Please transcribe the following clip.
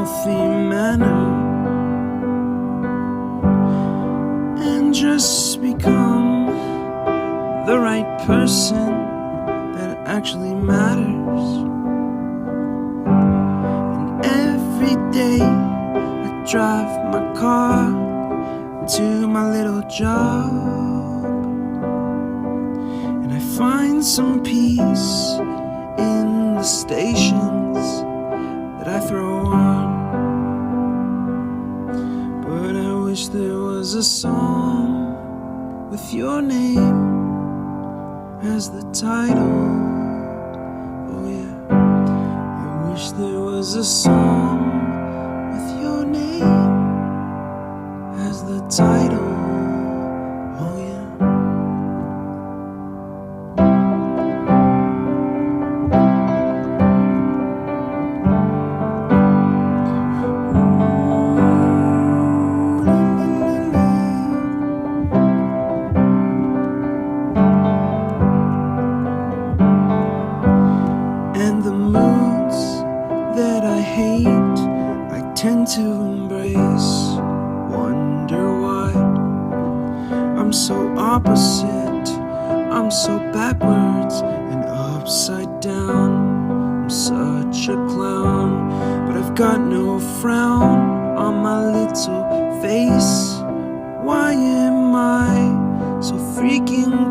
healthy manner and just become the right person that actually matters. And every day I drive my car to my little job, and I find some peace in the stations that I throw on. But I wish there was a song with your name as the title. Oh yeah, I wish there was a song with your name as the title. Oh yeah. And the moods that I hate, I tend to embrace. Wonder why I'm so opposite, I'm so backwards and upside down. I'm such a clown, but I've got no frown on my little face. Why am I so freaking